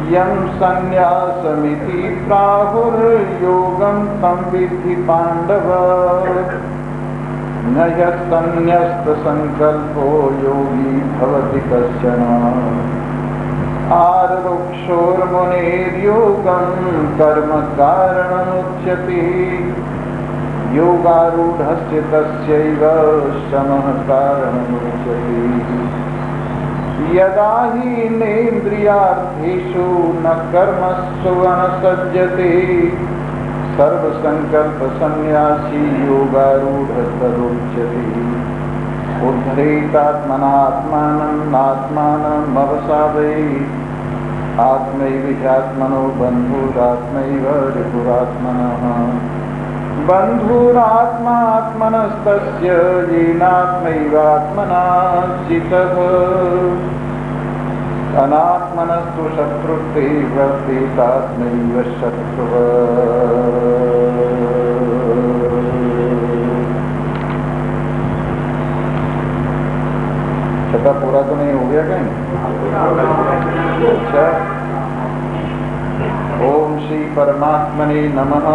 यं संन्यासमिति प्राहुर्योगं तं विद्धि पाण्डव। न यस्तन्यस्तसंकल्पो योगी भवति कश्चन। आरुक्षोर्मुनेर्योगं कर्म कारणमुच्यते। योगारूढस्य तस्यैव शमः कारणमुच्यते। यदा हि नेन्द्रियार्थेषु न कर्मसु अनुसज्जते सर्वसंकल्प सन्यासी योगारूढस्तदुच्यते। उद्धरेतात्मनात्मानं आत्मानमवसादयेत्। आत्मैव ह्यात्मनो बन्धुरात्मैव रिपुरात्मनः। बन्धुरात्मा आत्मनस्तस्य येनात्मैवात्मना जितः। अनात्मनस्तु शत्रुस्ते वर्तेतात्मैव शत्रुः। छठा पूरा तो नहीं हो गया कहीं? अच्छा। ओम श्री परमात्मने नमः।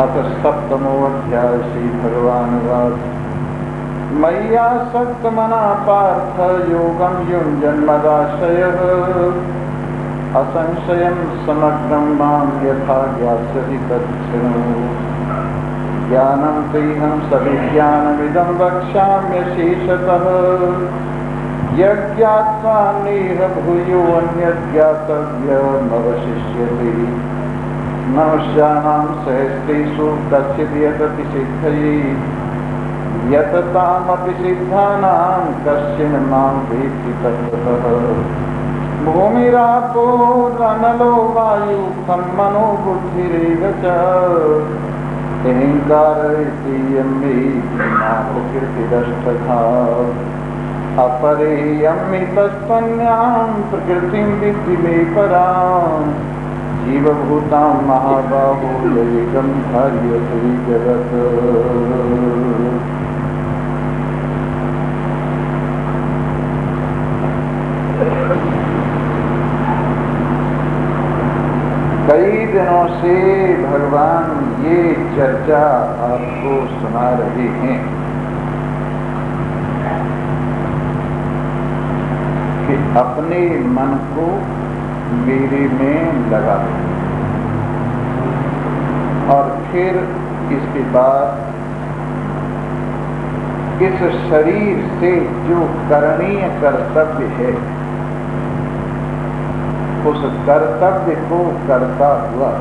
अथ सप्तमोऽध्याय। श्री भगवानुवाच मय्यासक्तमनः पार्थ योगं युञ्जन्मदाश्रयः। असंशयं समग्रं मां यथा ज्ञास्यसि तच्छृणु। ज्ञानं तेहं सविज्ञानमिदं वक्ष्याम्यशेषतः। यज्ञात्वा नेह भूयोऽन्यत् ज्ञातव्यमवशिष्यते। मनुष्याणां सहस्रेषु कश्चित् यतति सिद्धये। यततामपि सिद्धानां कश्चिन् मां वेत्ति तत्त्वतः। भूमिरापो अनलो वायुः खं मनो बुद्धिरेव च। अहंकार इत्ययं मे प्रकृतिरष्टधा। अपरेयमितस्त्वन्यां प्रकृतिं विद्धि मे पराम्। जीवभूतां महाबाहो यैकं धार्यते जगत्। कई दिनों से भगवान ये चर्चा आपको सुना रहे हैं कि अपने मन को मेरे में लगा दो। और फिर इसके बाद इस शरीर से जो करणीय कर्तव्य है उस कर्तव्य को करता हुआ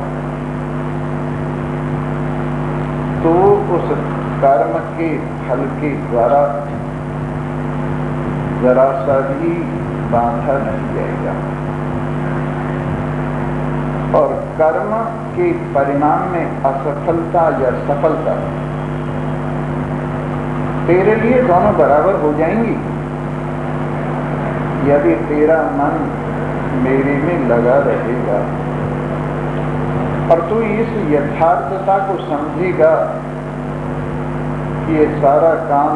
तो उस कर्म के फल के द्वारा जरा सा भी बांधा नहीं जाएगा। और कर्म के परिणाम में असफलता या सफलता तेरे लिए दोनों बराबर हो जाएंगी यदि तेरा मन मेरे में लगा रहेगा। और तू इस यथार्थता को समझेगा कि ये सारा काम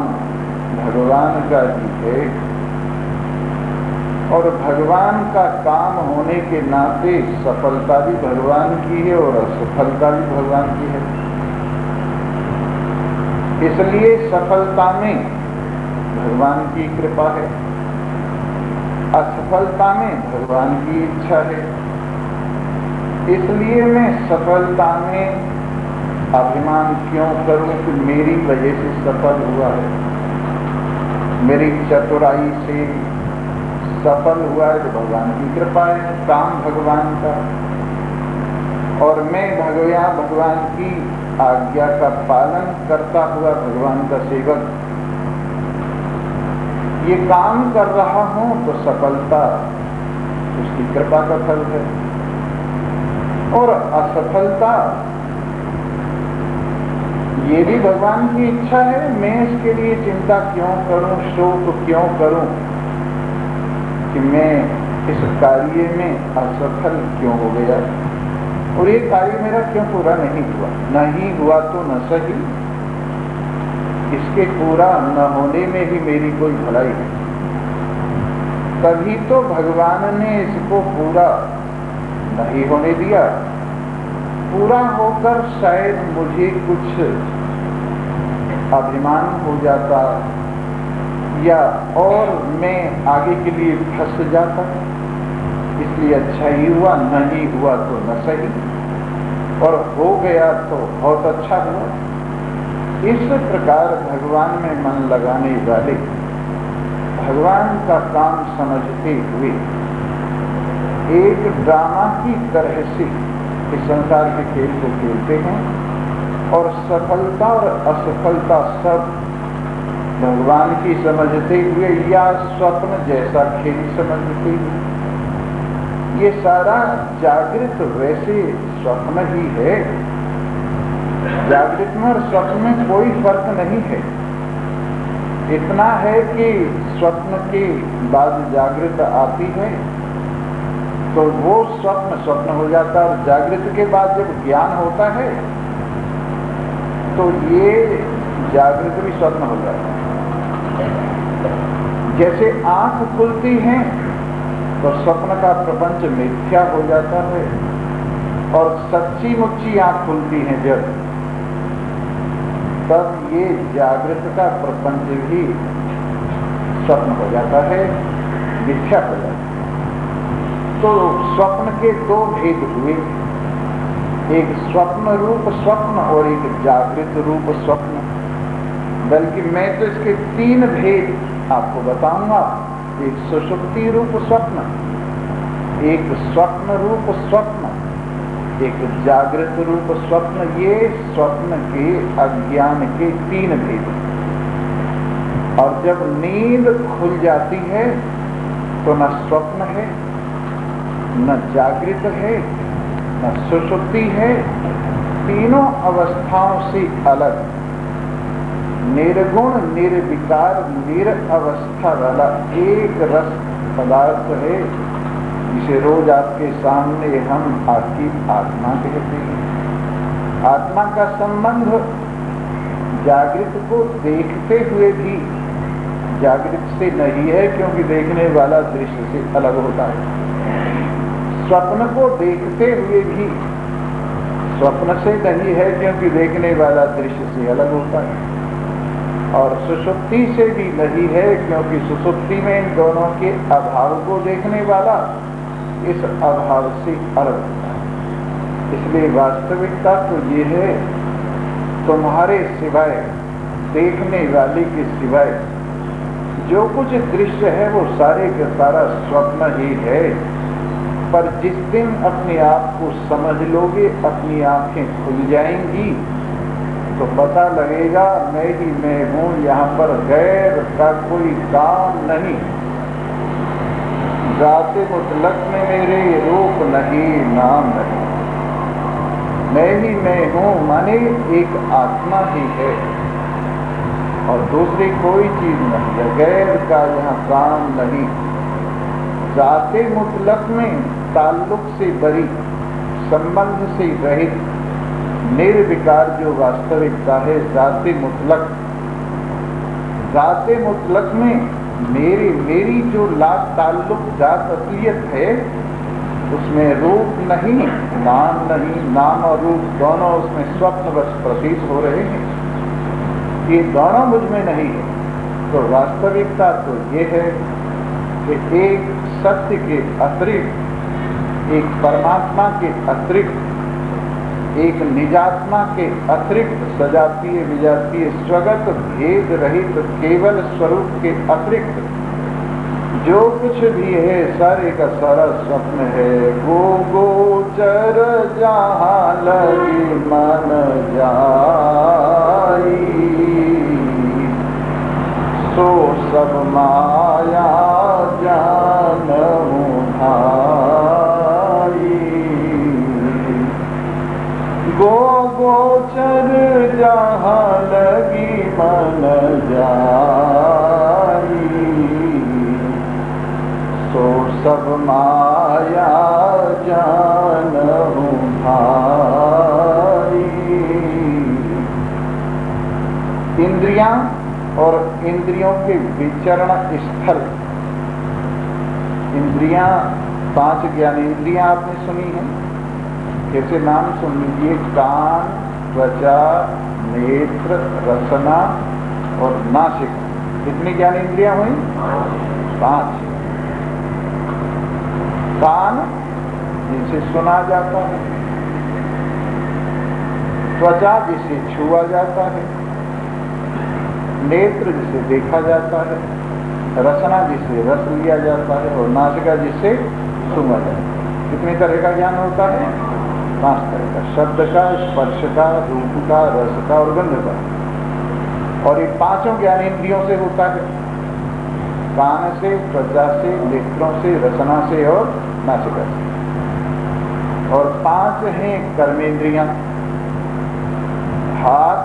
भगवान का ही है और भगवान का काम होने के नाते सफलता भी भगवान की है और असफलता भी भगवान की है। इसलिए सफलता में भगवान की कृपा है, असफलता में भगवान की इच्छा है। इसलिए मैं सफलता में अभिमान क्यों करूं कि मेरी वजह से सफल हुआ है, मेरी चतुराई से सफल हुआ है तो भगवान की कृपा है, काम भगवान का। और मैं भगवान की आज्ञा का पालन करता हुआ भगवान का सेवक ये काम कर रहा हूं तो सफलता उसकी कृपा का फल है और असफलता ये भी भगवान की इच्छा है। मैं इसके लिए चिंता क्यों करूं, शोक क्यों करूं कि मैं इस कार्य में असफल क्यों हो गया और ये कार्य मेरा क्यों पूरा नहीं हुआ। नहीं हुआ तो न सही, इसके पूरा न होने में ही मेरी कोई भलाई है। तभी तो भगवान ने इसको पूरा नहीं होने दिया। पूरा होकर शायद मुझे कुछ अभिमान हो जाता या और मैं आगे के लिए फंस जाता, इसलिए अच्छा ही हुआ, नहीं हुआ तो न सही, और हो गया तो बहुत अच्छा हुआ। इस प्रकार भगवान में मन लगाने वाले भगवान का काम समझते हुए एक ड्रामा की तरह से इस संसार के खेल को खेलते हैं और सफलता और असफलता सब भगवान की समझते हुए या स्वप्न जैसा खेल समझते हुए। ये सारा जागृत वैसे स्वप्न ही है। जागृत में और स्वप्न में कोई फर्क नहीं है। इतना है कि स्वप्न के बाद जागृत आती है तो वो स्वप्न हो जाता है, और जागृत के बाद जब ज्ञान होता है तो ये जागृत भी स्वप्न हो जाता है। जैसे आंख खुलती है तो स्वप्न का प्रपंच मिथ्या हो जाता है, और सच्ची मुच्ची आंख खुलती है जब, तब ये जागृत का प्रपंच भी स्वप्न हो जाता है, मिथ्या हो जाता है। तो स्वप्न के दो भेद हुए, एक स्वप्न रूप स्वप्न और एक जागृत रूप स्वप्न। बल्कि मैं तो इसके तीन भेद आपको बताऊंगा। एक सुषुप्ति रूप स्वप्न, एक स्वप्न रूप स्वप्न, एक जागृत रूप स्वप्न। ये स्वप्न के अज्ञान के तीन भेद। और जब नींद खुल जाती है तो न स्वप्न है, न जागृत है, न सुषुप्ति है। तीनों अवस्थाओं से अलग निर्गुण निर्विकार निरअवस्था वाला एक रस पदार्थ है, जिसे रोज आपके सामने हम आपकी आत्मा कहते हैं। आत्मा का संबंध जागृत को देखते हुए भी जागृत से नहीं है, क्योंकि देखने वाला दृश्य से अलग होता है। स्वप्न को देखते हुए भी स्वप्न से नहीं है, क्योंकि देखने वाला दृश्य से अलग होता है। और सुषुप्ति से भी नहीं है, क्योंकि सुषुप्ति में इन दोनों के अभाव को देखने वाला इस अभाव से अलग होता है। इसलिए वास्तविकता तो ये है, तुम्हारे सिवाय, देखने वाले के सिवाय जो कुछ दृश्य है वो सारे का सारा स्वप्न ही है। पर जिस दिन अपने आप को समझ लोगे, अपनी आंखें खुल जाएंगी, तो पता लगेगा मैं ही मैं हूं, यहाँ पर गैर का कोई काम नहीं। जाते मुतलक में मेरे रूप नहीं, नाम नहीं। मैं ही मैं हूं माने एक आत्मा ही है और दूसरी कोई चीज नहीं है। गैर का यहाँ काम नहीं। जाते मुतलक में ताल्लुक से बरी, संबंध से रहित निर्विकार जो वास्तविकता है जाते मुतलक। जाते मुतलक में मेरी जो लाभ ताल्लुक जात असलियत है, उसमें रूप नहीं, नाम नहीं। नाम और रूप दोनों उसमें स्वप्नवश प्रतीत हो रहे हैं। ये दोनों मुझ में नहीं है। तो वास्तविकता तो ये है कि एक सत्य के अतिरिक्त, एक परमात्मा के अतिरिक्त, एक निजात्मा के अतिरिक्त, सजातीय विजातीय स्वगत भेद रहित केवल स्वरूप के अतिरिक्त जो कुछ भी है सारे का सारा स्वप्न है। गो गोचर जहाँ लगी मन जाई, सो सब माया जानहु भाई। गो गोचर जहाँ लगी मन जाई, सो सब माया जानहु भाई। इंद्रियां और इंद्रियों के विचरण स्थल इंद्रियां, 5 ज्ञानेंद्रियां आपने सुनी हैं। कैसे नाम सुन लीजिए, कान, त्वचा, नेत्र, रसना और नासिका। कितनी ज्ञानेंद्रियां हुई? 5। कान जिसे सुना जाता है, त्वचा जिसे छुआ जाता है, नेत्र जिसे देखा जाता है, रसना जिसे रस लिया जाता है और नासिका जिसे सूंघा जाता है। कितनी तरह का ज्ञान होता है? 5 तरह का। शब्द का, स्पर्श का, रूप का, रस का और गंध का। और ये 5 ज्ञानेंद्रियों से होता है, कान से, त्वचा से, नेत्रों से, रसना से और नासिका से। और 5 हैं कर्मेंद्रियां, हाथ,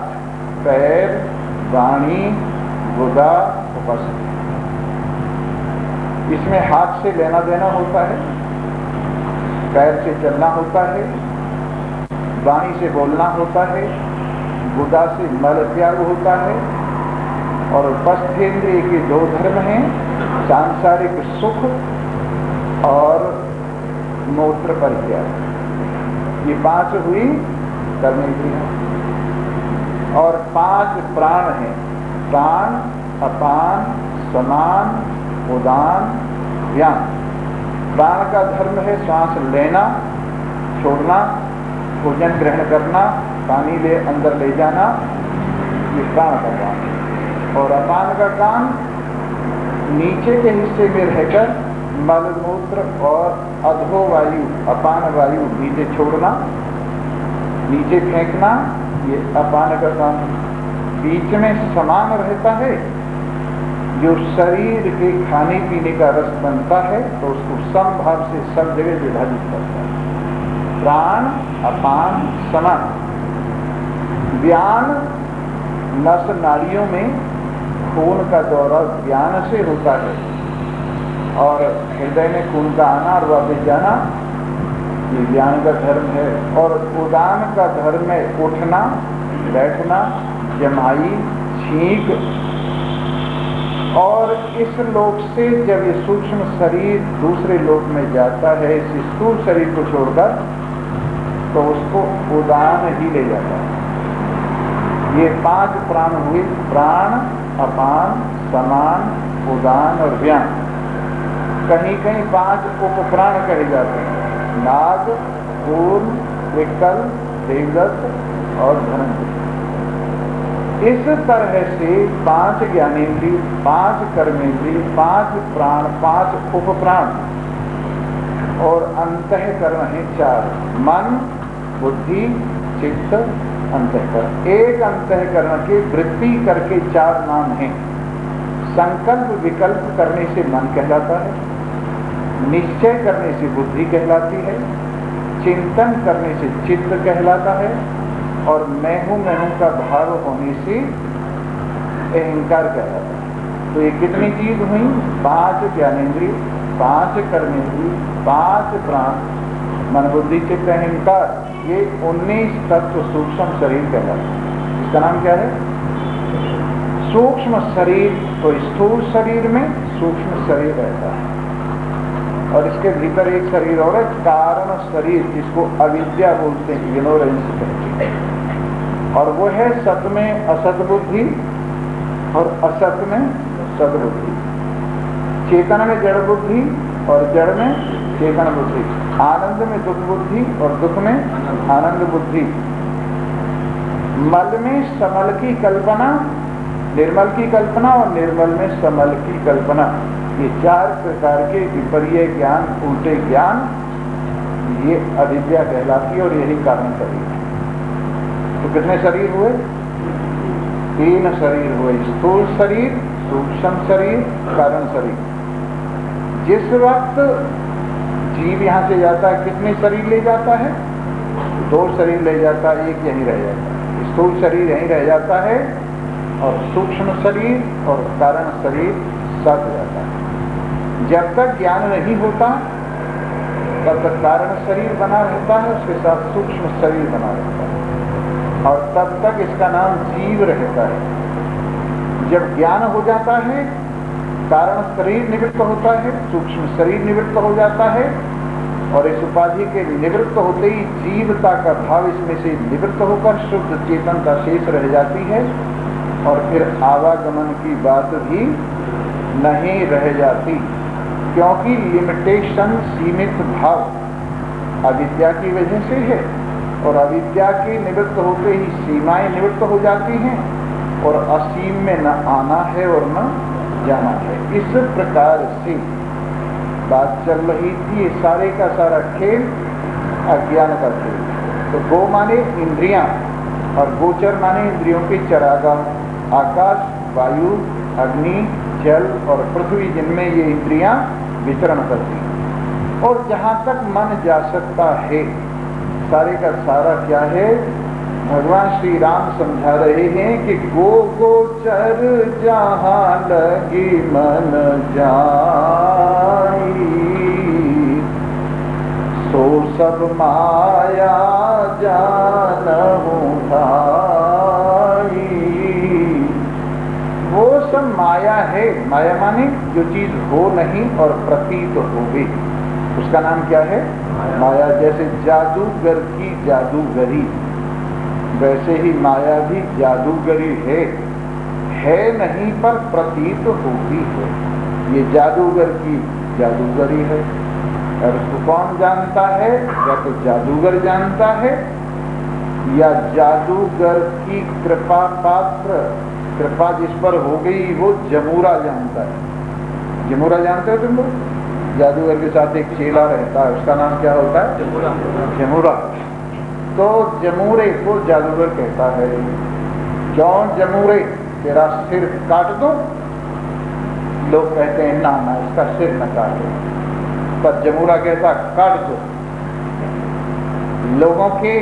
पैर, वाणी, गुदा, उपस्थिति। इसमें हाथ से लेना देना होता है, पैर से चलना होता है, वाणी से बोलना होता है, गुदा से मल त्याग होता है। और उपस्थेंद्रिय के 2 धर्म हैं, सांसारिक सुख और मूत्र परित्याग। ये 5 हुई कर्मेंद्रियां। और 5 प्राण हैं, प्राण, अपान, समान, उदान, व्यान। प्राण का धर्म है श्वास लेना, छोड़ना, भोजन ग्रहण करना, पानी ले अंदर ले जाना, ये प्राण का काम है। और अपान का काम नीचे के हिस्से में रहकर मल मूत्र और अधो वायु, अपान वायु नीचे छोड़ना, नीचे फेंकना, ये अपान का काम है। बीच में समान रहता है, जो शरीर के खाने पीने का रस बनता है तो उसको समभाव से सब जगह विभाजित करता है। प्राण, अपान, समान। व्यान नस नाड़ियों में खून का दौरा व्यान से होता है और हृदय में खून का आना और वापस जाना, ये व्यान का धर्म है। और उदान का धर्म है उठना, बैठना, जमाई, छींक। और इस लोक से जब ये सूक्ष्म शरीर दूसरे लोक में जाता है, इस स्थूल शरीर को छोड़कर, तो उसको उदान ही ले जाता है। ये 5 प्राण हुए, प्राण, अपान, समान, उदान और व्यान। कहीं कहीं 5 उपप्राण कहे जाते हैं, नाग, कूर्म, विकल, देवदत्त और धनंजय। इस तरह से 5 ज्ञानेंद्रिय, 5 कर्मेंद्रिय, 5 प्राण, 5 उपप्राण और अंतःकरण है 4, मन, बुद्धि, चित्त, अंतःकरण। एक अंतःकरण के वृत्ति करके 4 नाम हैं। संकल्प विकल्प करने से मन कहलाता है, निश्चय करने से बुद्धि कहलाती है, चिंतन करने से चित्त कहलाता है और मैं हूं का भाव होने से अहंकार कहलाता है। तो ये कितनी चीज हुई? 5 ज्ञानेंद्रिय, 5 कर्मेंद्रिय, 5 प्राण, मन, बुद्धि, चित्त, अहंकार। ये 19 तत्व सूक्ष्म शरीर कहलाता है। इसका नाम क्या है? सूक्ष्म शरीर। तो स्थूल शरीर में सूक्ष्म शरीर रहता है और इसके भीतर एक शरीर और है, कारण शरीर, जिसको अविद्या बोलते हैं, इग्नोरेंस कहते हैं। और वो है सत में असत बुद्धि और असत में सद्बुद्धि, चेतन में जड़ बुद्धि और जड़ में चेतन बुद्धि, आनंद में दुख बुद्धि और दुख में आनंद बुद्धि, मल में समल की कल्पना, निर्मल की कल्पना और निर्मल में समल की कल्पना। ये 4 प्रकार के विपर्य ज्ञान, उल्टे ज्ञान, ये अविद्या कहलाती है और यही कारण शरीर है। तो कितने शरीर हुए? 3 शरीर हुए, स्थूल शरीर, सूक्ष्म शरीर, कारण शरीर। जिस वक्त जीव यहां से जाता है कितने शरीर ले जाता है? 2 शरीर ले जाता है, एक यहीं रह जाता है। स्थूल शरीर यहीं रह जाता है और सूक्ष्म शरीर और कारण शरीर साथ जाता है। जब तक ज्ञान नहीं होता तब तक कारण शरीर बना रहता है, उसके साथ सूक्ष्म शरीर बना रहता है और तब तक इसका नाम जीव रहता है। जब ज्ञान हो जाता है कारण शरीर निवृत्त होता है, सूक्ष्म शरीर निवृत्त हो जाता है, और इस उपाधि के निवृत्त होते ही जीवता का भाव इसमें से निवृत्त होकर शुद्ध चेतनता शेष रह जाती है, और फिर आवागमन की बात भी नहीं रह जाती, क्योंकि लिमिटेशन, सीमित भाव अविद्या की वजह से है, और अविद्या के निवृत्त होते ही सीमाएं निवृत्त हो जाती हैं, और असीम में न आना है और न जाना है। इस प्रकार से बात चल रही थी। ये सारे का सारा खेल अज्ञान का खेल। तो गो माने इंद्रियां, और गोचर माने इंद्रियों के चरागाह, आकाश, वायु, अग्नि, जल और पृथ्वी, जिनमें ये इंद्रियां विचरण करती हैं। और जहां तक मन जा सकता है, सारे का सारा क्या है, भगवान श्री राम समझा रहे हैं कि गो गोचर जहां लगी मन जाई, सो सब माया जानहु भाई। वो सब माया है। माया माने जो चीज हो नहीं और प्रतीत हो गई, उसका नाम क्या है, माया। जैसे जादूगर की जादूगरी, वैसे ही माया भी जादूगरी है नहीं पर प्रतीत होती है। ये जादूगर की जादूगरी है, और उसको कौन जानता है, या तो जादूगर जानता है, या जादूगर की कृपा पात्र, कृपा जिस पर हो गई वो जमूरा जानता है। जमूरा जानते हो तुम लोग? जादूगर के साथ एक चेला रहता है, उसका नाम क्या होता है, जमूरा। जमूरा। तो जमूरे को जादूगर कहता है। क्यों जमूरे, तेरा सिर काट दो? लोग कहते हैं ना ना, इसका सिर न काटो, पर जमूरा कहता काट दो। लोगों के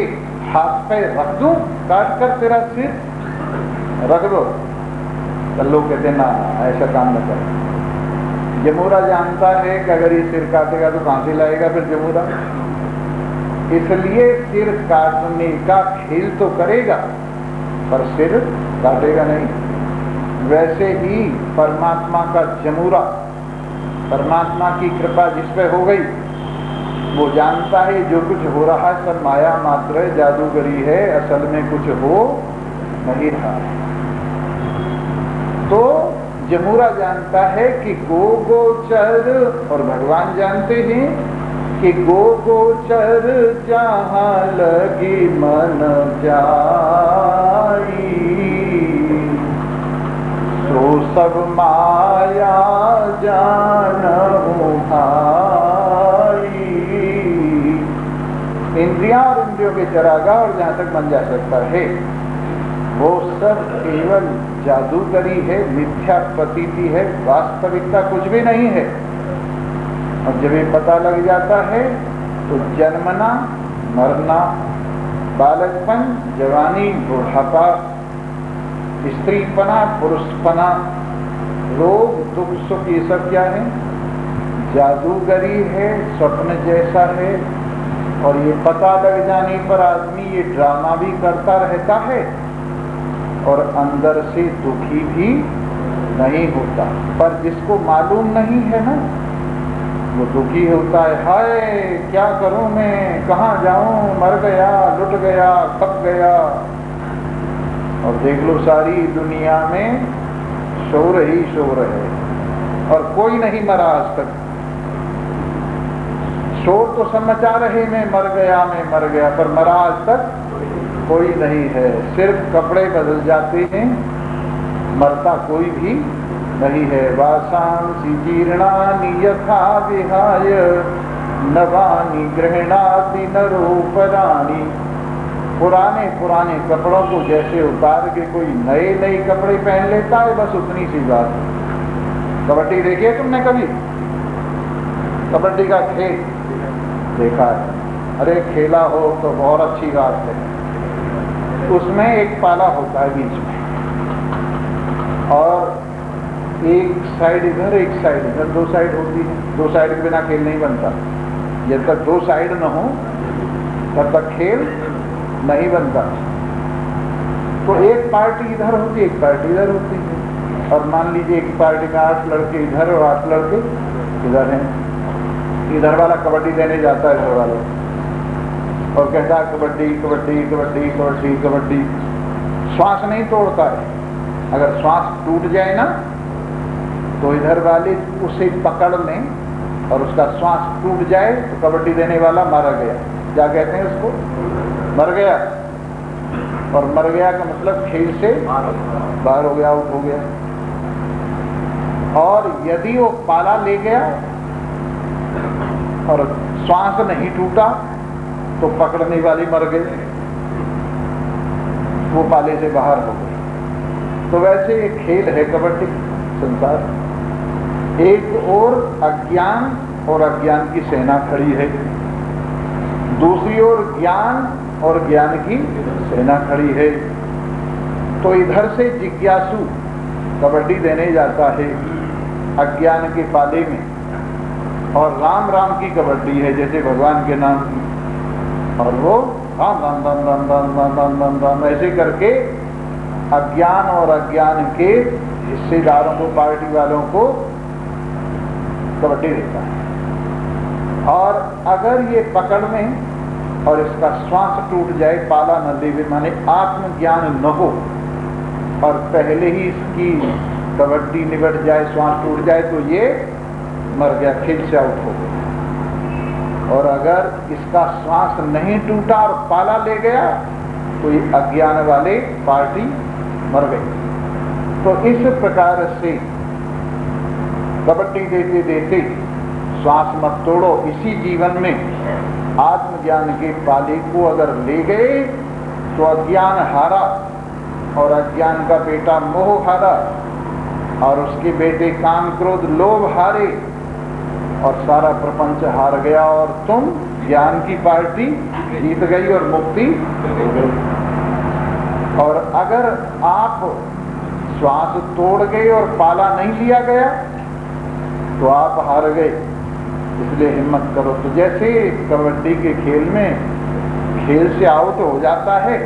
हाथ पे रख दूं काट कर तेरा सिर, रख दो? तो लोग कहते हैं ना ऐसा काम न करो। जमूरा जानता है कि अगर ये सिर काटेगा तो कहां से लाएगा फिर जमूरा, इसलिए सिर काटने का खेल तो करेगा पर सिर काटेगा नहीं। वैसे ही परमात्मा का जमूरा, परमात्मा की कृपा जिस पे हो गई, वो जानता है जो कुछ हो रहा है सब माया मात्र है, जादूगरी है, असल में कुछ हो नहीं रहा। तो जमूरा जानता है कि गो गोचर, और भगवान जानते हैं कि गो गोचर जहां लगी मन जाई, सो सब माया जानहु भाई। इंद्रियां और इंद्रियों के चरागाह और जहां तक मन जा सकता है, वो सब केवल जादूगरी है, मिथ्या प्रतीति है, वास्तविकता कुछ भी नहीं है। और जब ये पता लग जाता है तो जन्मना, मरना, बालकपन, जवानी, बुढ़ापा, स्त्रीपना, पुरुषपना, रोग, दुख, सुख, ये सब क्या है, जादूगरी है, स्वप्न जैसा है। और ये पता लग जाने पर आदमी ये ड्रामा भी करता रहता है और अंदर से दुखी भी नहीं होता। पर जिसको मालूम नहीं है ना, वो दुखी होता है, हाय क्या करूं मैं, कहाँ जाऊं, मर गया, लुट गया, खप गया। और देख लो सारी दुनिया में शोर ही शोर है, और कोई नहीं मरा आज तक। शोर तो सब मचा रहे, मैं मर गया, पर मरा आज तक कोई नहीं है। सिर्फ कपड़े बदल जाते हैं, मरता कोई भी नहीं है। वासांसि जीर्णानि यथा विहाय, नवानि गृह्णाति नरोपराणि। पुराने पुराने कपड़ों को जैसे उतार के कोई नए नए कपड़े पहन लेता है, बस उतनी सी बात। कबड्डी देखी है तुमने कभी? कबड्डी का खेल देखा है? अरे खेला हो तो बहुत अच्छी बात है। उसमें एक पाला होता है बीच में, और एक साइड इधर एक साइड इधर, दो साइड होती है। दो साइड के बिना खेल नहीं बनता। जब तक दो साइड न हो तब तक खेल नहीं बनता। तो एक पार्टी इधर होती है, एक पार्टी इधर होती है। और मान लीजिए एक पार्टी में 8 लड़के इधर और 8 लड़के इधर हैं। इधर वाला कबड्डी देने जाता है इधर वाला और कहता है कबड्डी कबड्डी कबड्डी कबड्डी कबड्डी। श्वास नहीं तोड़ता है। अगर श्वास टूट जाए ना तो इधर वाले उसे पकड़ लें और उसका श्वास टूट जाए तो कबड्डी देने वाला मारा गया। क्या कहते हैं उसको? मर गया। और मर गया का मतलब खेल से बाहर हो गया, आउट हो गया। और यदि वो पाला ले गया और श्वास नहीं टूटा तो पकड़ने वाले मर गए, वो पाले से बाहर हो गए। तो वैसे एक खेल है कबड्डी संसार। एक ओर अज्ञान और अज्ञान की सेना खड़ी है, दूसरी ओर ज्ञान और ज्ञान की सेना खड़ी है। तो इधर से जिज्ञासु कबड्डी देने जाता है अज्ञान के पाले में, और राम राम की कबड्डी है जैसे भगवान के नाम की, और वो राम राम राम राम राम राम राम राम राम ऐसे करके अज्ञान और अज्ञान के हिस्सेदारों को, पार्टी वालों को कबड्डी देता है। और अगर ये पकड़ में और इसका श्वास टूट जाए, पाला न लेवे माने आत्मज्ञान न हो और पहले ही इसकी कबड्डी निबट जाए, श्वास टूट जाए, तो ये मर गया, खेल से आउट हो गया। और अगर इसका श्वास नहीं टूटा और पाला ले गया तो ये अज्ञान वाले पार्टी मर गई। तो इस प्रकार से कबड्डी देते देते श्वास मत तोड़ो। इसी जीवन में आत्मज्ञान के पाले को अगर ले गए तो अज्ञान हारा और अज्ञान का बेटा मोह हारा और उसके बेटे काम क्रोध लोभ हारे और सारा प्रपंच हार गया और तुम ज्ञान की पार्टी जीत गई और मुक्ति हो गई। और अगर आप श्वास तोड़ गए और पाला नहीं लिया गया तो आप हार गए, इसलिए हिम्मत करो। तो जैसे कबड्डी के खेल में खेल से आउट हो जाता है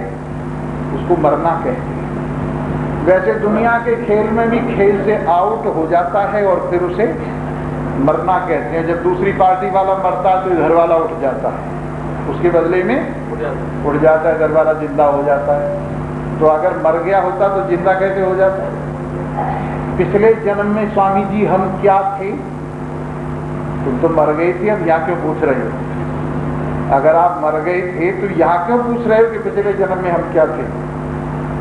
उसको मरना कहते हैं, वैसे दुनिया के खेल में भी खेल से आउट हो जाता है और फिर उसे मरना कहते हैं। जब दूसरी पार्टी वाला मरता है तो इधर वाला उठ जाता है, उसके बदले में उठ जाता है, इधर वाला जिंदा हो जाता है। तो अगर मर गया होता तो जिंदा कैसे हो जाता? पिछले जन्म में स्वामी जी हम क्या थे? तुम तो मर गए थे, अब यहाँ क्यों पूछ रहे हो? अगर आप मर गए थे तो यहाँ क्यों पूछ रहे हो कि पिछले जन्म में हम क्या थे?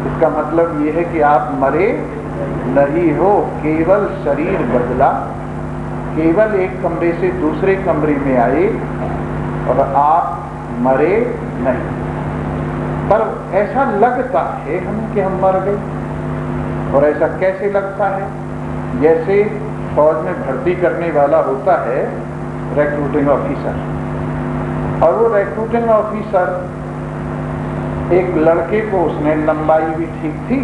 इसका मतलब ये है कि आप मरे नहीं हो, केवल शरीर बदला, केवल एक कमरे से दूसरे कमरे में आए और आप मरे नहीं। पर ऐसा लगता है हमें कि हम मर गए। और ऐसा कैसे लगता है? जैसे फौज में भर्ती करने वाला होता है रिक्रूटिंग ऑफिसर, और वो रिक्रूटिंग ऑफिसर एक लड़के को, उसने लंबाई भी ठीक थी,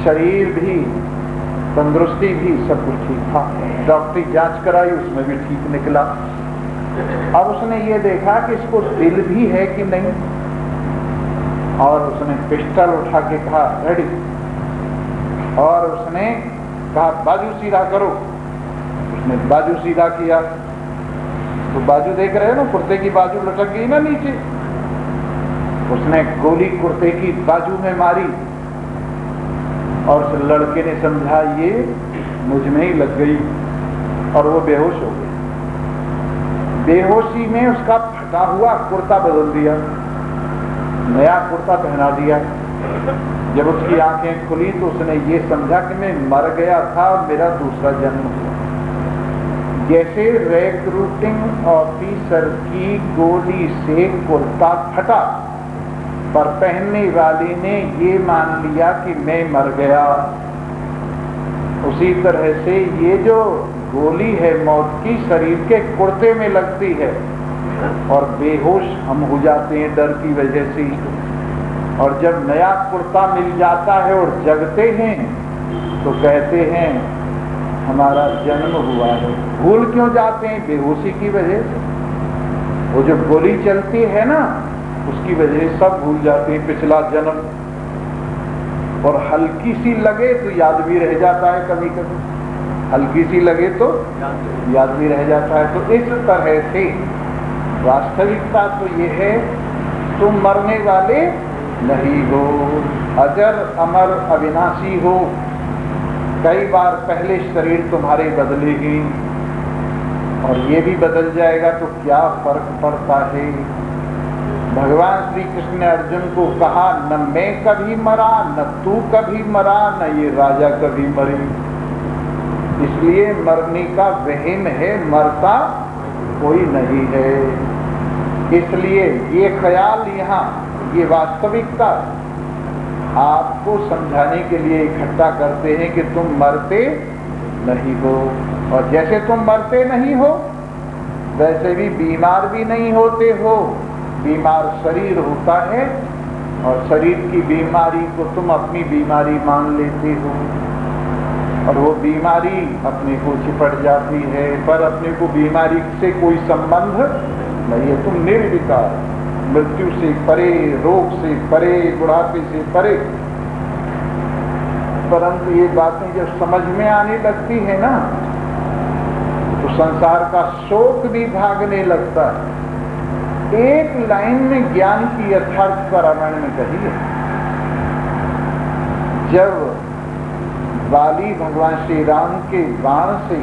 शरीर भी, तंदुरुस्ती भी, सब कुछ ठीक था, डॉक्टरी जांच कराई उसमें भी ठीक निकला। अब उसने ये देखा कि इसको दिल भी है कि नहीं, और उसने पिस्टल उठा के कहा रेडी, और उसने कहा बाजू सीधा करो। उसने बाजू सीधा किया तो बाजू देख रहे हो ना, कुर्ते की बाजू लटक गई ना नीचे। उसने गोली कुर्ते की बाजू में मारी और उस लड़के ने समझा ये मुझ में ही लग गई और वो बेहोश हो गया। बेहोशी में उसका फटा हुआ कुर्ता बदल दिया, नया कुर्ता पहना दिया। जब उसकी आंखें खुली तो उसने ये समझा कि मैं मर गया था और मेरा दूसरा जन्म हुआ। जैसे रिक्रूटिंग ऑफिसर की गोली से कुर्ता फटा पर पहनने वाले ने ये मान लिया कि मैं मर गया, उसी तरह से ये जो गोली है मौत की शरीर के कुर्ते में लगती है और बेहोश हम हो जाते हैं डर की वजह से। और जब नया कुर्ता मिल जाता है और जगते हैं तो कहते हैं हमारा जन्म हुआ है। भूल क्यों जाते हैं? बेहोशी की वजह से। वो जो गोली चलती है ना उसकी वजह से सब भूल जाते हैं पिछला जन्म। और हल्की सी लगे तो याद भी रह जाता है, कभी कभी हल्की सी लगे तो याद भी रह जाता है। तो इस तरह से वास्तविकता तो ये है, तुम मरने वाले नहीं हो, अजर अमर अविनाशी हो। कई बार पहले शरीर तुम्हारे बदलेगी और ये भी बदल जाएगा, तो क्या फर्क पड़ता है। भगवान श्री कृष्ण ने अर्जुन को कहा, न मैं कभी मरा, न तू कभी मरा, न ये राजा कभी मरी। इसलिए मरने का वहम है, मरता कोई नहीं है। इसलिए ये ख्याल यहाँ, ये वास्तविकता आपको समझाने के लिए इकट्ठा करते हैं कि तुम मरते नहीं हो, और जैसे तुम मरते नहीं हो वैसे भी बीमार भी नहीं होते हो। बीमार शरीर होता है और शरीर की बीमारी को तुम अपनी बीमारी मान लेते हो और वो बीमारी अपने को चिपट जाती है, पर अपने को बीमारी से कोई संबंध नहीं है। तुम निर्विकार, मृत्यु से परे, रोग से परे, बुढ़ापे से परे। परंतु ये बातें जब समझ में आने लगती है ना, तो संसार का शोक भी भागने लगता है। एक लाइन में ज्ञान की यथार्थ रामायण में कही है। जब बाली भगवान श्री राम के बाण से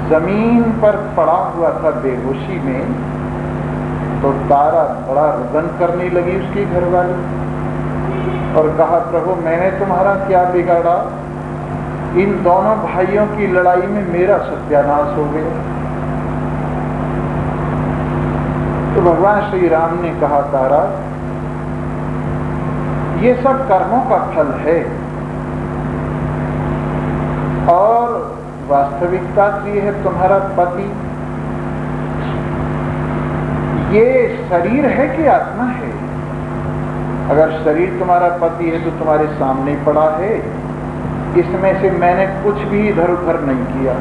जमीन पर पड़ा हुआ था बेहोशी में, तो तारा बड़ा रुदन करने लगी उसकी घरवाली और कहा, प्रभु मैंने तुम्हारा क्या बिगाड़ा, इन दोनों भाइयों की लड़ाई में मेरा सत्यानाश हो गया। तो भगवान श्री राम ने कहा, तारा ये सब कर्मों का फल है और वास्तविकता ये है, तुम्हारा पति ये शरीर है कि आत्मा है। अगर शरीर तुम्हारा पति है तो तुम्हारे सामने पड़ा है, इसमें से मैंने कुछ भी इधर उधर नहीं किया।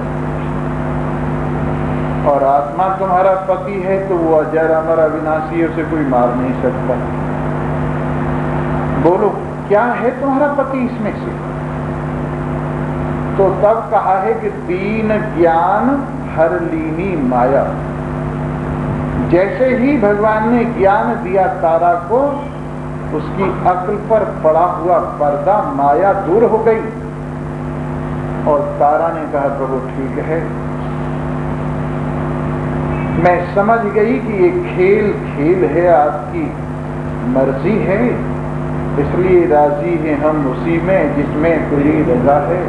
और आत्मा तुम्हारा पति है तो वो अजर अमर अविनाशी है, उसे कोई मार नहीं सकता। बोलो क्या है तुम्हारा पति इसमें से? तो तब कहा है कि दीन ज्ञान हर लीनी माया। जैसे ही भगवान ने ज्ञान दिया तारा को, उसकी अक्ल पर पड़ा हुआ पर्दा माया दूर हो गई और तारा ने कहा, प्रभु ठीक है, मैं समझ गई कि ये खेल है, आपकी मर्जी है, इसलिए राजी हैं हम उसी में जिसमें तेरी रजा है।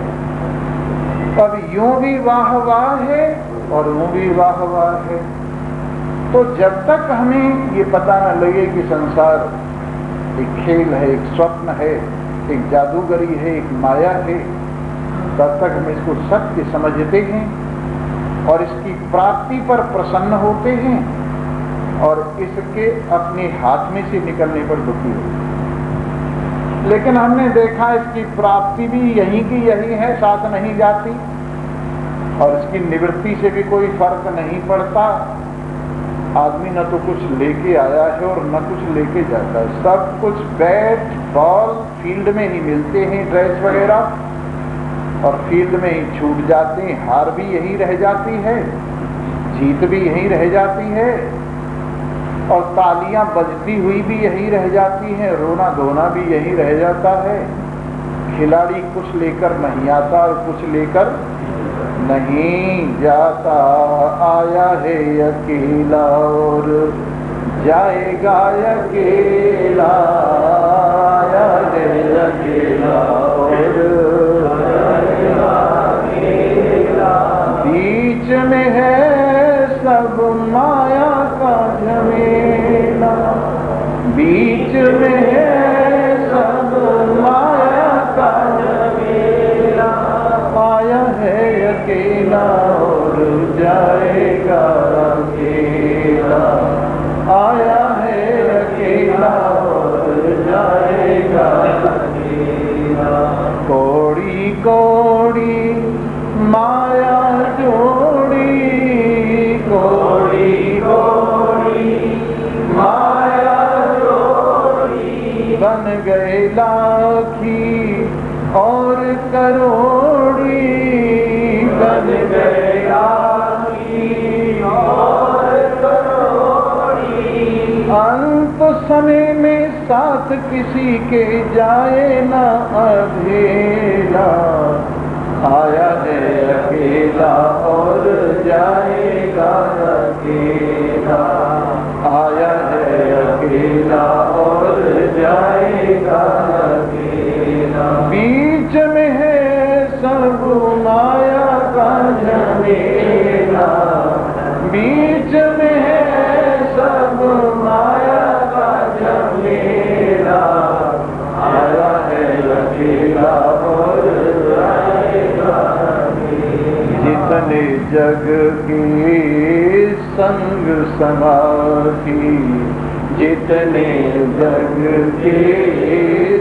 अब यूं भी वाह वाह है और यूं भी वाह वाह है। तो जब तक हमें ये पता न लगे कि संसार एक खेल है, एक स्वप्न है, एक जादूगरी है, एक माया है, तब तक हम इसको सत्य समझते हैं और इसकी प्राप्ति पर प्रसन्न होते हैं और इसके अपने हाथ में से निकलने पर दुखी होते हैं। लेकिन हमने देखा इसकी प्राप्ति भी यहीं की यही है, साथ नहीं जाती और इसकी निवृत्ति से भी कोई फर्क नहीं पड़ता। आदमी न तो कुछ लेके आया है और न कुछ लेके जाता है, सब कुछ बैट बॉल फील्ड में ही मिलते हैं, ड्रेस वगैरह, और फील्ड में ही छूट जाते हैं। हार भी यही रह जाती है, जीत भी यही रह जाती है और तालियां बजती हुई भी यही रह जाती हैं, रोना धोना भी यही रह जाता है। खिलाड़ी कुछ लेकर नहीं आता और कुछ लेकर नहीं जाता, आया है अकेला और जाएगा अकेला, आया है अकेला और जाएगा अकेला। बीच में है सब माया का झमेला, बीच में है सब माया का झमेला, आया है अकेला और जाएगा अकेला, आया है अकेला और जाएगा अकेला। कोड़ी कोड़ी माया जोड़ी, कोड़ी कोड़ी माया जोड़ी, बन गए लाल समय में साथ किसी के जाए ना अधेला, आया है अकेला और जाएगा अकेला, आया है अकेला और जाएगा अकेला। बीच में है सब माया का झमेला, बीच में है सब माया का झमेला, आया है अकेला और जाएगा अकेला। जितने जग के संग समाधि, जितने जग के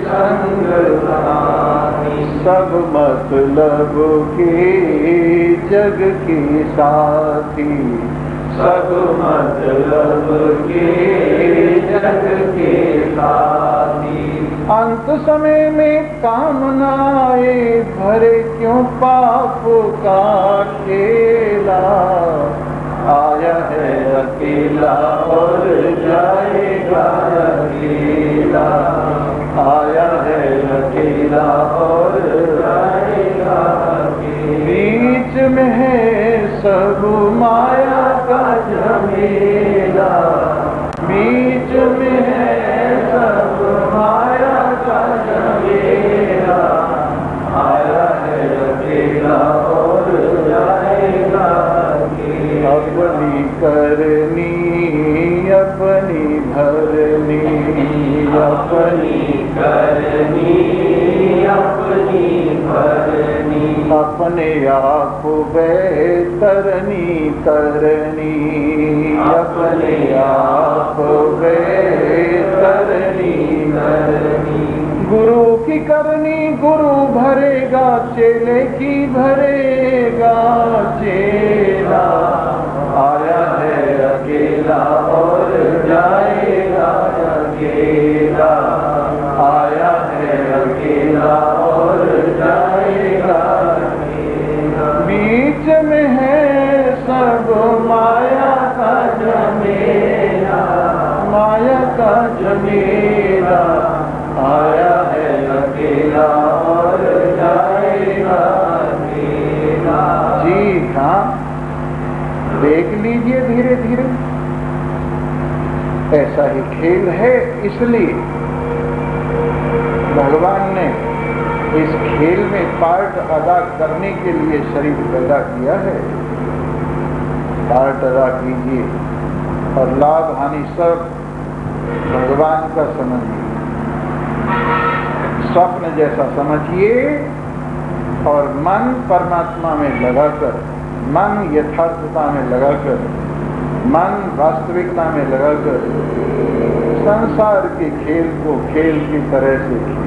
संग समाधि, सब मतलब के जग के साथी, सब मतलब के जग के साथी। अंत समय में कामनाए भरे क्यों पाप का खेला, आया है अकेला और जाएगा अकेला, आया है अकेला और जाएगा अकेला। बीच में है सब माया का झमेला, बीच में है सब माया का झमेला, आया है अकेला और जाएगा अकेला। अपनी करनी अपनी भरनी, अपनी करनी अपनी भरनी, अपने आप बेतरनी करनी, अपने आप बेतरनी करनी। गुरु की करनी गुरु भरेगा, चेले की भरेगा चेला, आया है अकेला और जाएगा अकेला, आया है अकेला और जाएगा अकेला। बीच में है सब माया का झमेला, माया का झमेला, आया है अकेला और जाएगा अकेला। जी हाँ, देख लीजिए धीरे धीरे, ऐसा ही खेल है। इसलिए भगवान ने इस खेल में पार्ट अदा करने के लिए शरीर पैदा किया है। पार्ट अदा कीजिए और लाभ हानि सब भगवान का समझिए, स्वप्न जैसा समझिए और मन परमात्मा में लगाकर, मन यथार्थता में लगाकर, मन वास्तविकता में लगाकर संसार के खेल को खेल की तरह से खेल।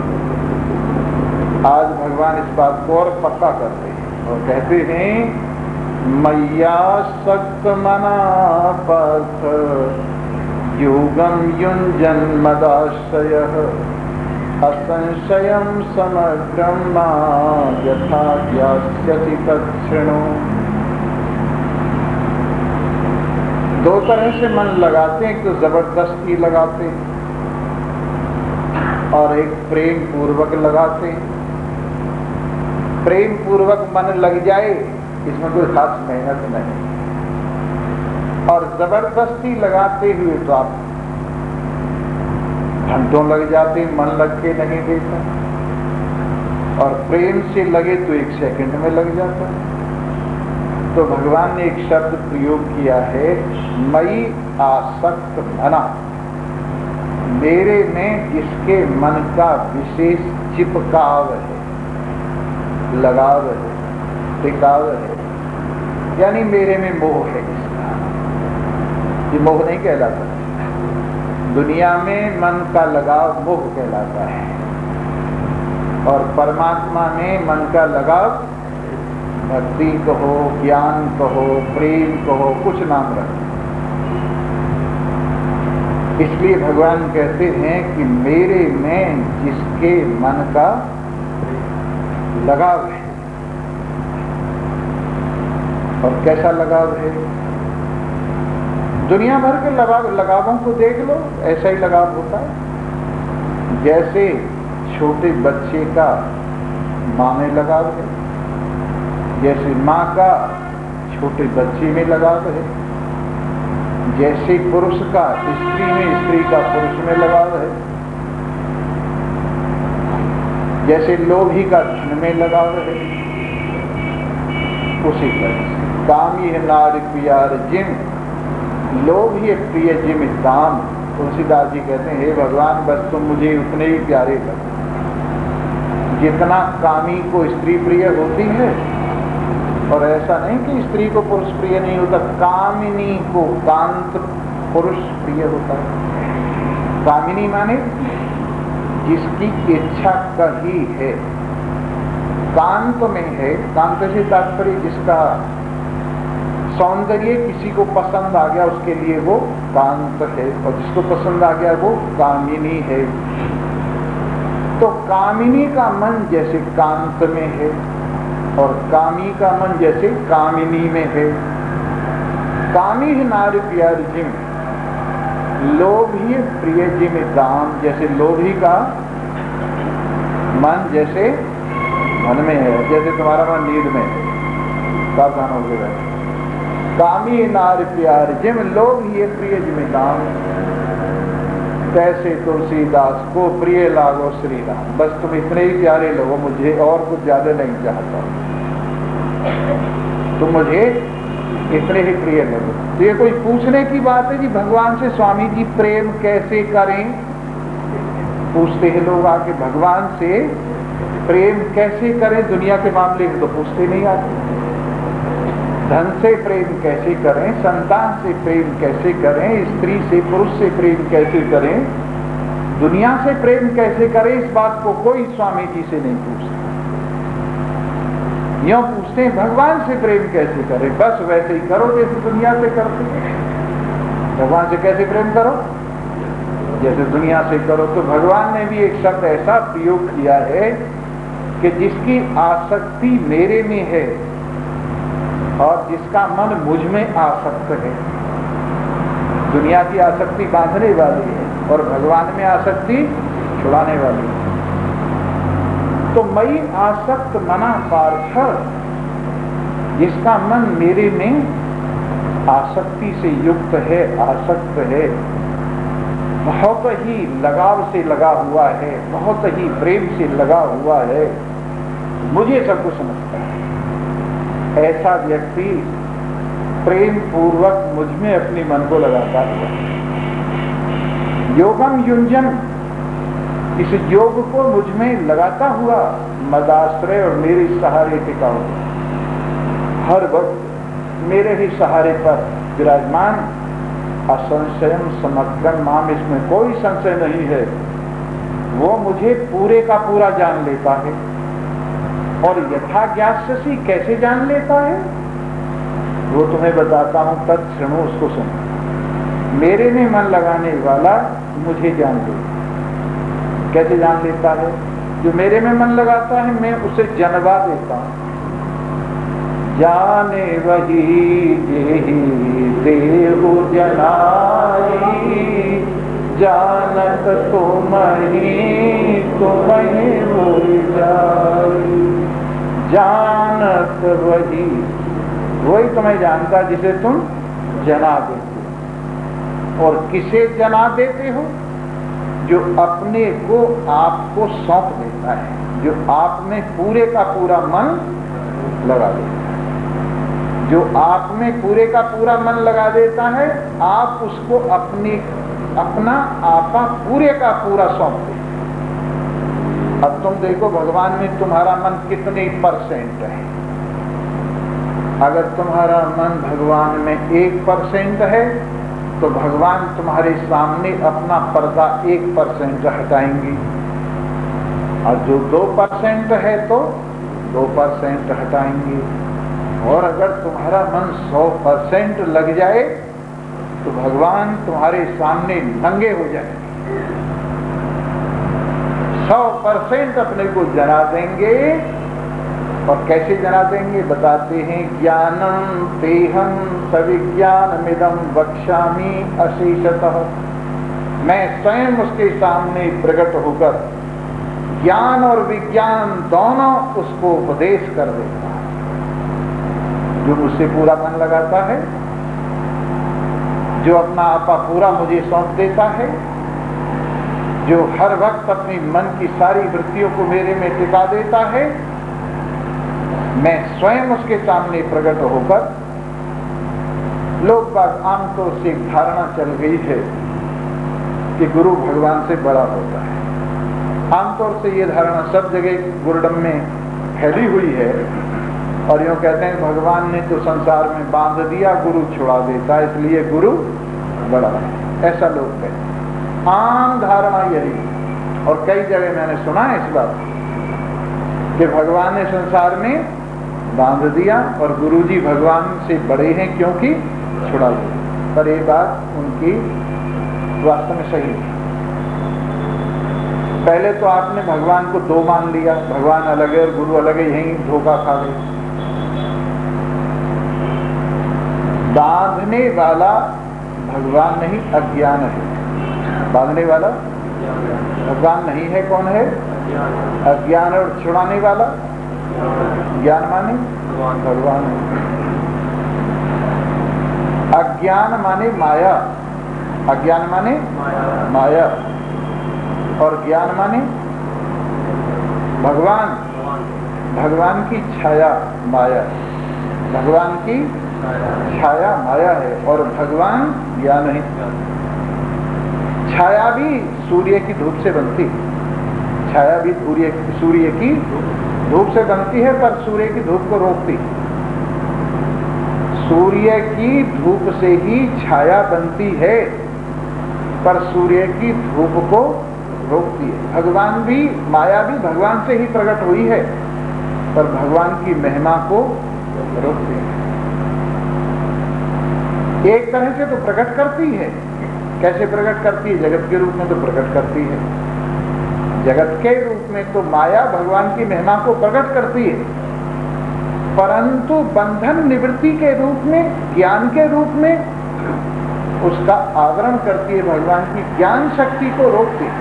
आज भगवान इस बात को और पक्का करते हैं और कहते हैं, मैया सक्त मना पार्थ योगम युञ्जन मदाश्रयः, असंशयम समग्रम मां यथा ज्ञास्यसि तच्छृणु। दो तरह से मन लगाते हैं, एक तो जबरदस्ती लगाते और एक प्रेम पूर्वक लगाते। प्रेम पूर्वक मन लग जाए इसमें कोई खास मेहनत नहीं, और जबरदस्ती लगाते हुए तो आप घंटों लग जाते, मन लग के नहीं देता, और प्रेम से लगे तो 1 सेकंड में लग जाता। तो भगवान ने एक शब्द प्रयोग किया है, मई आसक्त मना, मेरे में जिसके मन का विशेष चिपकाव है, लगाव है, टिकाव है, यानी मेरे में मोह है। इसका ये मोह नहीं कहलाता, दुनिया में मन का लगाव मोह कहलाता है, और परमात्मा में मन का लगाव भक्ति कहो, ज्ञान कहो, प्रेम कहो, कुछ नाम रखो। इसलिए भगवान कहते हैं कि मेरे में जिसके मन का लगाव है, और कैसा लगाव है? दुनिया भर के लगावों को देख लो, ऐसा ही लगाव होता है। जैसे छोटे बच्चे का माँ में लगाव है, जैसे माँ का छोटे बच्चे में लगाव है, जैसे पुरुष का स्त्री में, स्त्री का पुरुष में लगाव है, जैसे लोभी का धन में लगाव है, उसी तरह कामी है नार प्यार जिम, लोभी प्रिय जिम काम। तुलसीदास जी कहते हैं, हे भगवान बस तुम मुझे उतने ही प्यारे कर जितना कामी को स्त्री प्रिय होती है। और ऐसा नहीं कि स्त्री को पुरुष प्रिय नहीं होता, कामिनी को कांत पुरुष प्रिय होता है। कामिनी माने जिसकी इच्छा कही है, कांत में है, कांत से तात्पर्य जिसका सौंदर्य किसी को पसंद आ गया उसके लिए वो कांत है, और जिसको पसंद आ गया वो कामिनी है। तो कामिनी का मन जैसे कांत में है और कामी का मन जैसे कामिनी में है। कामी है नारी प्यार जिम, लोभी प्रिय जिम दाम, जैसे लोभी का मन जैसे मन में है, जैसे तुम्हारा मन नींद में है, सावधान हो गए। कामी नार प्यार जिम, लोभी प्रिय जिम दाम, कैसे तुलसीदास को प्रिय लागो श्री राम। बस तुम इतने ही प्यारे लोगो, मुझे और कुछ ज्यादा नहीं चाहता, तुम मुझे इतने ही प्रिय लगो। तो ये कोई पूछने की बात है जी भगवान से स्वामी जी प्रेम कैसे करें? पूछते हैं लोग आके, भगवान से प्रेम कैसे करें? दुनिया के मामले में तो पूछते नहीं आते। धन से प्रेम कैसे करें, संतान से प्रेम कैसे करें, स्त्री से पुरुष से प्रेम कैसे करें, दुनिया से प्रेम कैसे करें, इस बात को कोई स्वामी जी से नहीं पूछता। यूं पूछते हैं भगवान से प्रेम कैसे करें, बस वैसे ही करो जैसे दुनिया से करते हैं। भगवान से कैसे प्रेम करो? जैसे दुनिया से करो। तो भगवान ने भी एक शब्द ऐसा प्रयोग किया है कि जिसकी आसक्ति मेरे में है और जिसका मन मुझ में आसक्त है। दुनिया की आसक्ति बांधने वाली है और भगवान में आसक्ति छुड़ाने वाली है। तो मई आसक्त मना पार्थ, जिसका मन मेरे में आसक्ति से युक्त है, आसक्त है, बहुत ही लगाव से लगा हुआ है, बहुत ही प्रेम से लगा हुआ है, मुझे सब कुछ समझता है, ऐसा व्यक्ति प्रेम पूर्वक मुझ में अपने मन को लगाता है। योगम युंजन, इस योग को मुझ में लगाता हुआ मदाश्रय और मेरे सहारे टिका हुआ, हर वक्त मेरे ही सहारे पर विराजमान, असंशयम समग्रम माम, इसमें कोई संशय नहीं है, वो मुझे पूरे का पूरा जान लेता है। और यथा ज्ञास्यसि, कैसे जान लेता है वो तुम्हें बताता हूं, तत्क्षणो, उसको सुनो। मेरे में मन लगाने वाला मुझे जान लेता। कैसे जान लेता है? जो मेरे में मन लगाता है मैं उसे जनवा देता हूं। जाने वही जेहि देहु जनाई, जानत तुमहि तुमहि होई जाई। जानत वही तुम्हें जानता जिसे तुम जना देते हो। और किसे जना देते हो? जो अपने को आपको सौंप देता है, जो आप में पूरे का पूरा मन लगा देता है। जो आप में पूरे का पूरा मन लगा देता है, आप उसको अपना आपा पूरे का पूरा सौंप देते। अब तुम देखो भगवान में तुम्हारा मन कितने % है। अगर तुम्हारा मन भगवान में 1% है तो भगवान तुम्हारे सामने अपना पर्दा 1% हटाएंगे, और जो 2% है तो 2% हटाएंगे। और अगर तुम्हारा मन 100% लग जाए तो भगवान तुम्हारे सामने नंगे हो जाएंगे, 100% अपने को जना देंगे और कैसे जना देंगे? बताते हैं, ज्ञानम तेहम सविज्ञानमिदं वक्ष्यामि अशेषतः। मैं स्वयं उसके सामने प्रकट होकर ज्ञान और विज्ञान दोनों उसको उपदेश कर देता है। जो मुझसे पूरा मन लगाता है, जो अपना आपा पूरा मुझे सौंप देता है, जो हर वक्त अपनी मन की सारी वृत्तियों को मेरे में टिका देता है, मैं स्वयं उसके सामने प्रकट होकर, लोग बात आमतौर से एक धारणा चल गई है कि गुरु भगवान से बड़ा होता है। आमतौर से ये धारणा सब जगह गुरुडम में फैली हुई है और यूँ कहते हैं भगवान ने तो संसार में बांध दिया, गुरु छुड़ा देता, इसलिए गुरु बड़ा है, ऐसा लोग कहते हैं। आम धारणा यही। और कई जगह मैंने सुना है इस बात कि भगवान ने संसार में बांध दिया और गुरुजी भगवान से बड़े हैं क्योंकि छुड़ा दिया। पर ये बात उनकी वास्तव में सही है। पहले तो आपने भगवान को दो मान लिया, भगवान अलग है और गुरु अलग है, यही धोखा खा गए। बांधने वाला भगवान नहीं, अज्ञान है। बांधने वाला भगवान नहीं है, कौन है? अज्ञान। और छुड़ाने वाला ज्ञान माने भगवान है। अज्ञान माने माया, अज्ञान माने माया और ज्ञान माने भगवान। भगवान की छाया माया, भगवान की छाया माया है और भगवान ज्ञान है। छाया भी सूर्य की धूप से बनती, छाया भी सूर्य की धूप से बनती है, पर सूर्य की धूप को रोकती। सूर्य की धूप से ही छाया बनती है, पर सूर्य की धूप को रोकती है। भगवान भी, माया भी भगवान से ही प्रकट हुई है, पर भगवान की महिमा को रोकती है। एक तरह से तो प्रकट करती है। कैसे प्रकट करती है? जगत के रूप में तो प्रकट करती है। जगत के रूप में तो माया भगवान की महिमा को प्रकट करती है, परंतु बंधन निवृत्ति के रूप में, ज्ञान के रूप में उसका आवरण करती है, भगवान की ज्ञान शक्ति को रोकती है,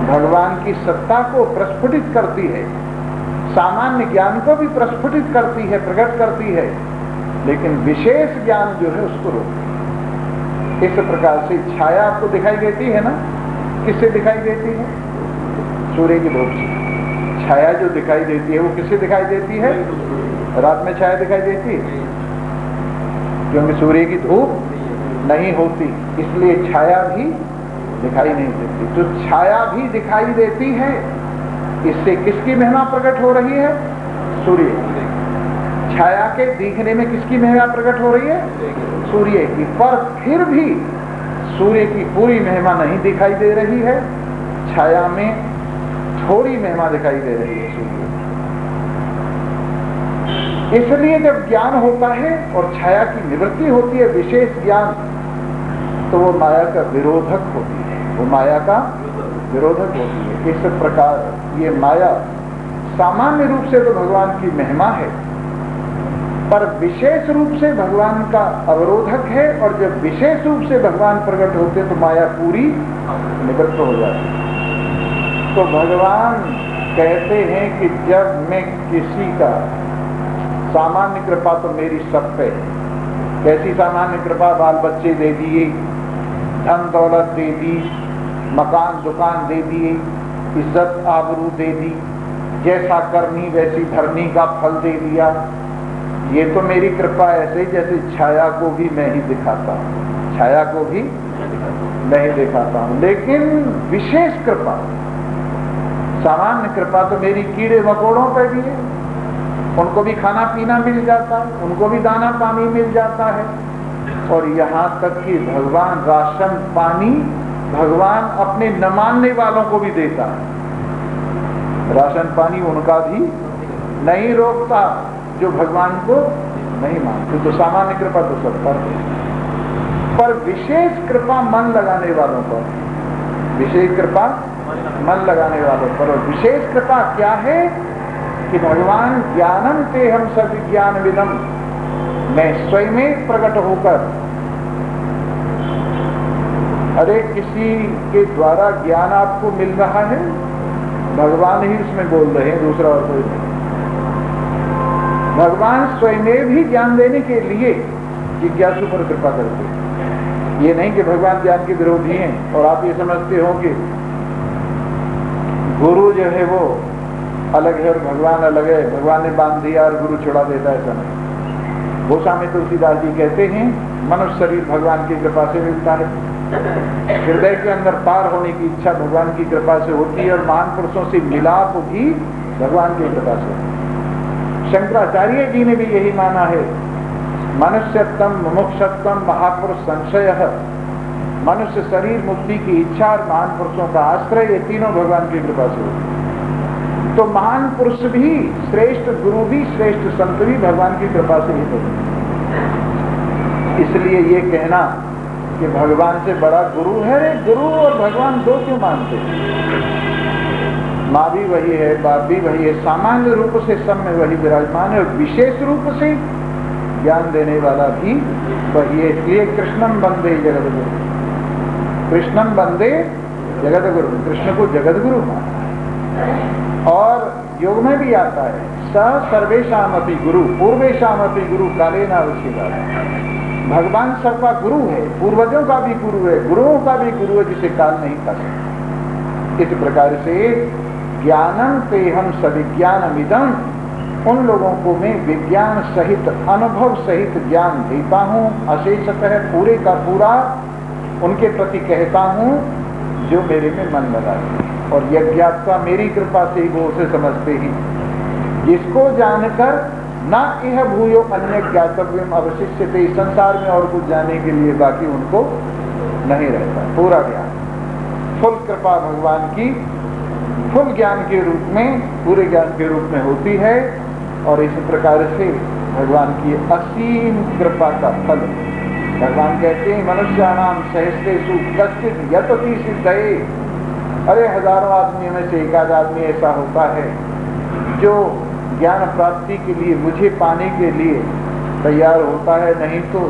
भगवान की सत्ता को प्रस्फुटित करती है, सामान्य ज्ञान को भी प्रस्फुटित करती है, प्रकट करती है, लेकिन विशेष ज्ञान जो है उसको रोकती है। इस प्रकार से छाया आपको दिखाई देती है ना, किससे दिखाई देती है? सूर्य की धूप से। छाया जो दिखाई देती है वो किससे दिखाई देती है? रात में छाया दिखाई देती है, क्योंकि सूर्य की धूप नहीं होती, इसलिए छाया भी दिखाई नहीं देती। तो छाया भी दिखाई देती है, इससे किसकी महिमा प्रकट हो रही है? सूर्य। छाया के दिखने में किसकी महिमा प्रकट हो रही है? सूर्य की। पर फिर भी सूर्य की पूरी महिमा नहीं दिखाई दे रही है, छाया में थोड़ी महिमा दिखाई दे रही है सूर्य। इसलिए जब ज्ञान होता है और छाया की निवृत्ति होती है, विशेष ज्ञान, तो वो माया का विरोधक होती है, वो माया का विरोधक होती है। इस प्रकार ये माया सामान्य रूप से तो भगवान की महिमा है, पर विशेष रूप से भगवान का अवरोधक है, और जब विशेष रूप से भगवान प्रकट होते तो माया पूरी निवृत्त हो जाती है। तो भगवान कहते हैं कि जब मैं किसी का, सामान्य कृपा तो मेरी सब पे, कैसी सामान्य कृपा? बाल बच्चे दे दिए, धन दौलत दे दी, मकान दुकान दे दिए, इज्जत आबरू दे दी, जैसा करनी वैसी धरनी का फल दे दिया। ये तो मेरी कृपा ऐसे जैसे छाया को भी मैं ही दिखाता हूँ, छाया को भी मैं ही दिखाता हूँ। लेकिन विशेष कृपा, सामान्य कृपा तो मेरी कीड़े मकोड़ों पे भी है, उनको भी खाना पीना मिल जाता है, उनको भी दाना पानी मिल जाता है, और यहाँ तक कि भगवान राशन पानी भगवान अपने न मानने वालों को भी देता है। राशन पानी उनका भी नहीं रोकता जो भगवान को नहीं मानते। तो सामान्य कृपा तो सब पर विशेष कृपा मन लगाने वालों पर, विशेष कृपा मन लगाने वालों पर। और विशेष कृपा क्या है? कि भगवान ज्ञानम ते हम सब ज्ञान विदम, मैं स्वयं प्रकट होकर, अरे किसी के द्वारा ज्ञान आपको मिल रहा है, भगवान ही उसमें बोल रहे हैं, दूसरा और कोई नहीं। भगवान स्वयं भी ज्ञान देने के लिए जिज्ञासु पर कृपा करते हैं। ये नहीं कि भगवान ज्ञान के विरोधी हैं और आप ये समझते हो कि गुरु जो है वो अलग है और भगवान अलग है, भगवान ने बांध दिया और गुरु छुड़ा देता है, ऐसा नहीं। गोस्वामी तुलसीदास जी कहते हैं मनुष्य शरीर भगवान की कृपा से मिलता है, हृदय के अंदर पार होने की इच्छा भगवान की कृपा से होती है और महान पुरुषों से मिलाप भी भगवान की कृपा से। शंकराचार्य जी ने भी यही माना है, मनुष्यत्म मुमुक्षत्म महापुरुष संशय, मनुष्य शरीर मुक्ति की इच्छा और महान पुरुषों का आश्रय, ये तीनों भगवान की कृपा से होते हैं। तो महान पुरुष भी श्रेष्ठ, गुरु भी श्रेष्ठ, संत भी भगवान की कृपा से ही होते हैं। इसलिए ये कहना कि भगवान से बड़ा गुरु है, गुरु और भगवान दो क्यों मानते हैं? माँ भी वही है, बाप भी वही है, सामान्य रूप से सब में वही विराजमान है और विशेष रूप से ज्ञान देने वाला भी वही है। इसलिए कृष्णम वंदे जगत गुरु, कृष्णम वंदे जगत गुरु, कृष्ण को जगत गुरु माना है। और योग में भी आता है स सर्वेशाम अपि गुरु पूर्वेशाम अपि गुरु काले न अवशिष्ट। भगवान सबका गुरु है, पूर्वजों का भी गुरु है, गुरुओं का भी गुरु है, जिसे काल नहीं कर सकता। इस प्रकार से ज्ञानम ते हम सविज्ञानमिदं, उन लोगों को मैं विज्ञान सहित, अनुभव सहित ज्ञान देता हूँ, अशेषतः पूरे का पूरा उनके प्रति कहता हूँ जो मेरे में मन लगा है। और यज्ञात्मा मेरी कृपा से ही वो उसे समझते ही, जिसको जानकर ना यह भूयो अन्य ज्ञातव्यम अवशिष्यते, संसार में और कुछ जाने के लिए बाकी उनको नहीं रहता। पूरा ज्ञान, फुल कृपा भगवान की फुल ज्ञान के रूप में, पूरे ज्ञान के रूप में होती है। और इस प्रकार से भगवान की असीम कृपा का फल, भगवान कहते हैं मनुष्याणाम सहस्रेषु कश्चित् यतति सिद्धये, अरे हजारों आदमियों में से एक आध आदमी ऐसा होता है जो ज्ञान प्राप्ति के लिए, मुझे पाने के लिए तैयार होता है, नहीं तो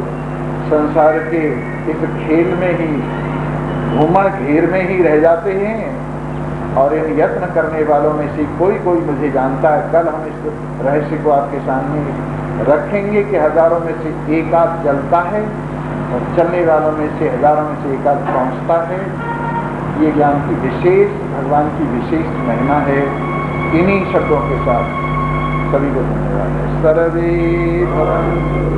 संसार के इस खेल में ही, घूमर घेर में ही रह जाते हैं। और इन यत्न करने वालों में से कोई कोई मुझे जानता है। कल हम इस रहस्य को आपके सामने रखेंगे कि हजारों में से एक आध चलता है और चलने वालों में से हजारों में से एक आध पहुँचता है। ये ज्ञान की विशेष, भगवान की विशेष महिमा है। इन्हीं शब्दों के साथ सभी को धन्यवाद है। सर्वे भवन्तु